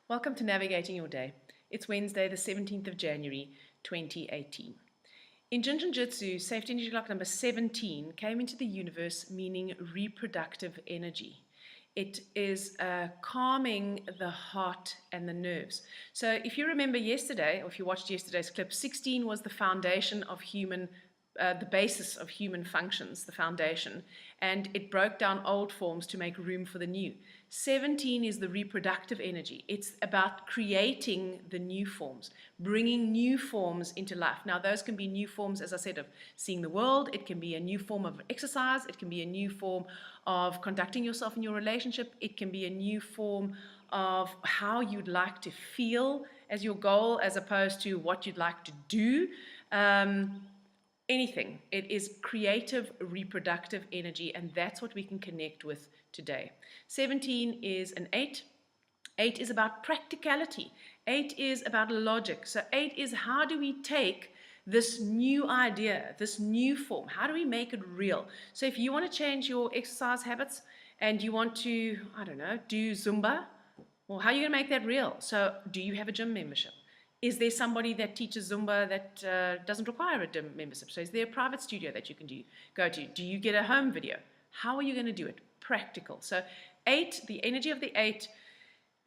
Welcome to Navigating Your Day. It's Wednesday, the 17th of January, 2018. In Jinjin-jitsu, safety energy clock number 17 came into the universe meaning reproductive energy. It is calming the heart and the nerves. So if you remember yesterday, or if you watched yesterday's clip, 16 was the foundation of the basis of human functions, the foundation, and it broke down old forms to make room for the new. 17 is the reproductive energy. It's about creating the new forms, bringing new forms into life. Now, those can be new forms, as I said, of seeing the world. It can be a new form of exercise. It can be a new form of conducting yourself in your relationship. It can be a new form of how you'd like to feel as your goal, as opposed to what you'd like to do. Anything. It is creative, reproductive energy, and that's what we can connect with today. 17 is an 8. 8 is about practicality. 8 is about logic. So 8 is, how do we take this new idea, this new form, how do we make it real? So if you want to change your exercise habits and you want to, I don't know, do Zumba, well, how are you going to make that real? So do you have a gym membership? Is there somebody that teaches Zumba that doesn't require a gym membership? So is there a private studio that you can go to? Do you get a home video? How are you going to do it? Practical. So 8, the energy of the 8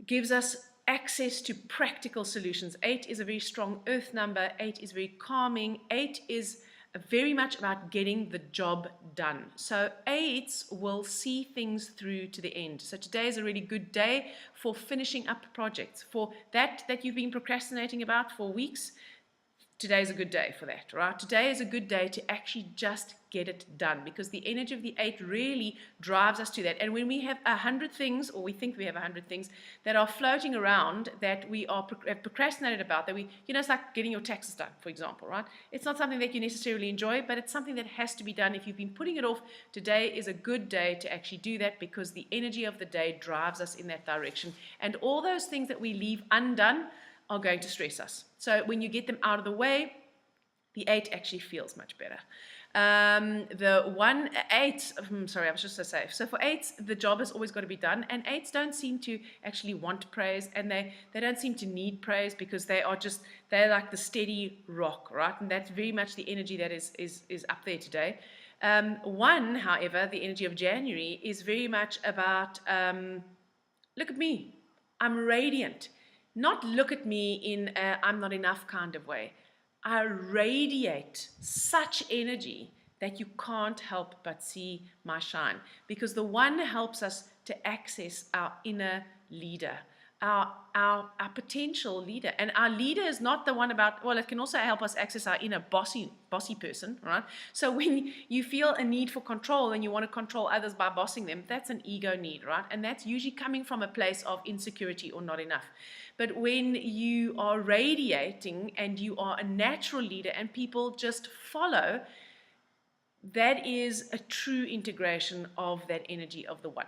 gives us access to practical solutions. 8 is a very strong earth number. 8 is very calming. 8 is very much about getting the job done. So 8s will see things through to the end. So today is a really good day for finishing up projects. For that you've been procrastinating about for weeks, today is a good day for that, right? Today is a good day to actually just get it done, because the energy of the 8 really drives us to that. And when we have 100 things, or we think we have 100 things that are floating around that we have procrastinated about, that it's like getting your taxes done, for example, right? It's not something that you necessarily enjoy, but it's something that has to be done. If you've been putting it off, today is a good day to actually do that, because the energy of the day drives us in that direction. And all those things that we leave undone are going to stress us. So when you get them out of the way, the 8 actually feels much better. The 1, 8, sorry, I was just so safe. So for 8s, the job has always got to be done, and 8s don't seem to actually want praise, and they don't seem to need praise, because they're like the steady rock, right? And that's very much the energy that is up there today. 1, however, the energy of January, is very much about, look at me, I'm radiant. Not look at me in a I'm not enough kind of way. I radiate such energy that you can't help but see my shine, because the 1 helps us to access our inner leader, our potential leader. And our leader is not the one about, well, it can also help us access our inner bossy person, right? So when you feel a need for control and you want to control others by bossing them, that's an ego need, right? And that's usually coming from a place of insecurity or not enough. But when you are radiating and you are a natural leader and people just follow, that is a true integration of that energy of the 1.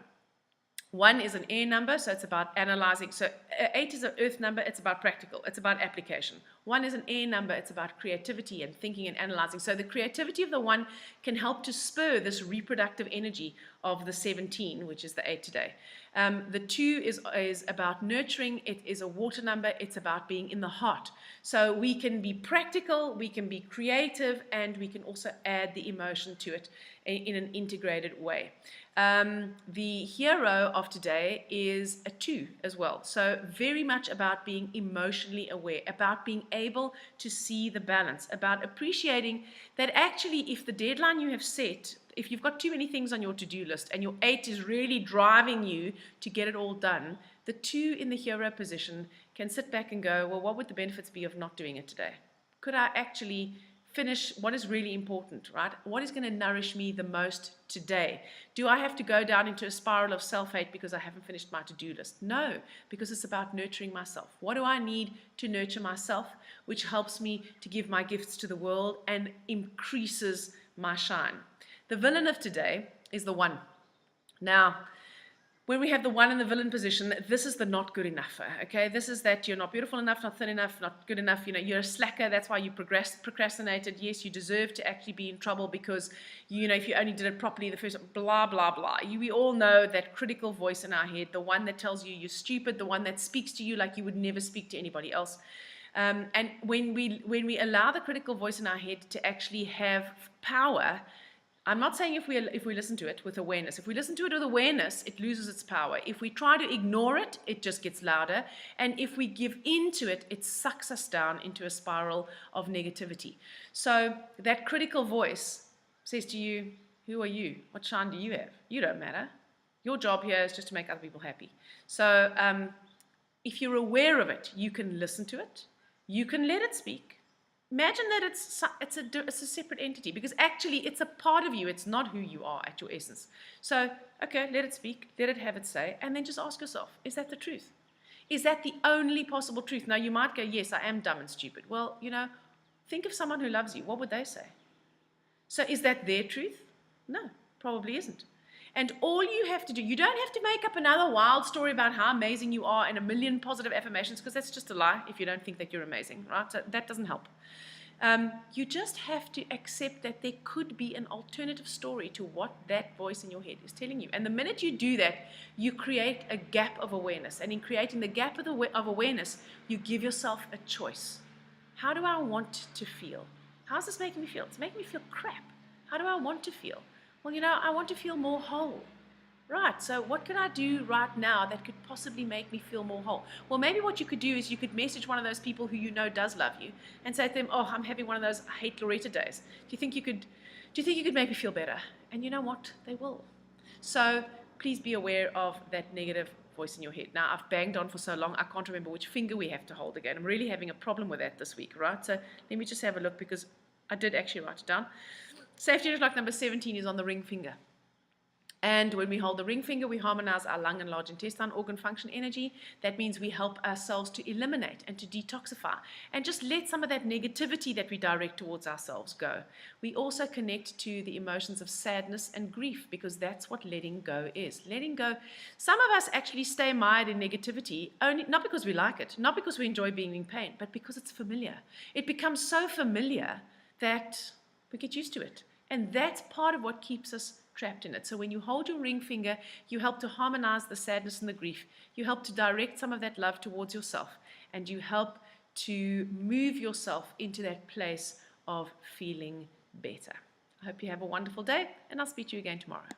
1 is an air number, so it's about analyzing. So 8 is an earth number, it's about practical, it's about application. 1 is an air number, it's about creativity and thinking and analyzing. So the creativity of the 1 can help to spur this reproductive energy of the 17, which is the 8 today. The 2 is about nurturing. It is a water number. It's about being in the heart. So we can be practical, we can be creative, and we can also add the emotion to it in an integrated way. The hero of today is a 2 as well. So very much about being emotionally aware, about being able to see the balance, about appreciating that actually if the deadline you have set, if you've got too many things on your to-do list and your 8 is really driving you to get it all done, the 2 in the hero position can sit back and go, well, what would the benefits be of not doing it today? Could I actually finish what is really important, right? What is going to nourish me the most today? Do I have to go down into a spiral of self-hate because I haven't finished my to-do list? No, because it's about nurturing myself. What do I need to nurture myself, which helps me to give my gifts to the world and increases my shine? The villain of today is the 1. Now, when we have the one in the villain position, this is the not good enough, okay? This is that you're not beautiful enough, not thin enough, not good enough, you're a slacker, that's why you procrastinated. Yes, you deserve to actually be in trouble because, if you only did it properly the first, blah, blah, blah. We all know that critical voice in our head, the one that tells you you're stupid, the one that speaks to you like you would never speak to anybody else. And when we allow the critical voice in our head to actually have power, I'm not saying if we listen to it with awareness. If we listen to it with awareness, it loses its power. If we try to ignore it, it just gets louder. And if we give in to it, it sucks us down into a spiral of negativity. So that critical voice says to you, who are you? What shine do you have? You don't matter. Your job here is just to make other people happy. So if you're aware of it, you can listen to it. You can let it speak. Imagine that it's a separate entity, because actually it's a part of you. It's not who you are at your essence. So, okay, let it speak, let it have its say, and then just ask yourself, is that the truth? Is that the only possible truth? Now, you might go, yes, I am dumb and stupid. Well, think of someone who loves you. What would they say? So is that their truth? No, probably isn't. And all you have to do, you don't have to make up another wild story about how amazing you are and a million positive affirmations, because that's just a lie if you don't think that you're amazing, right? So that doesn't help. You just have to accept that there could be an alternative story to what that voice in your head is telling you. And the minute you do that, you create a gap of awareness. And in creating the gap of awareness, you give yourself a choice. How do I want to feel? How's this making me feel? It's making me feel crap. How do I want to feel? Well, I want to feel more whole. Right, so what can I do right now that could possibly make me feel more whole? Well, maybe what you could do is you could message one of those people who you know does love you and say to them, oh, I'm having one of those I hate Loretta days. Do you think you could make me feel better? And you know what? They will. So please be aware of that negative voice in your head. Now, I've banged on for so long, I can't remember which finger we have to hold again. I'm really having a problem with that this week, right? So let me just have a look, because I did actually write it down. Safety block number 17 is on the ring finger. And when we hold the ring finger, we harmonize our lung and large intestine organ function energy. That means we help ourselves to eliminate and to detoxify and just let some of that negativity that we direct towards ourselves go. We also connect to the emotions of sadness and grief, because that's what letting go is. Letting go. Some of us actually stay mired in negativity, only not because we like it, not because we enjoy being in pain, but because it's familiar. It becomes so familiar that we get used to it. And that's part of what keeps us trapped in it. So when you hold your ring finger, you help to harmonize the sadness and the grief. You help to direct some of that love towards yourself. And you help to move yourself into that place of feeling better. I hope you have a wonderful day, and I'll speak to you again tomorrow.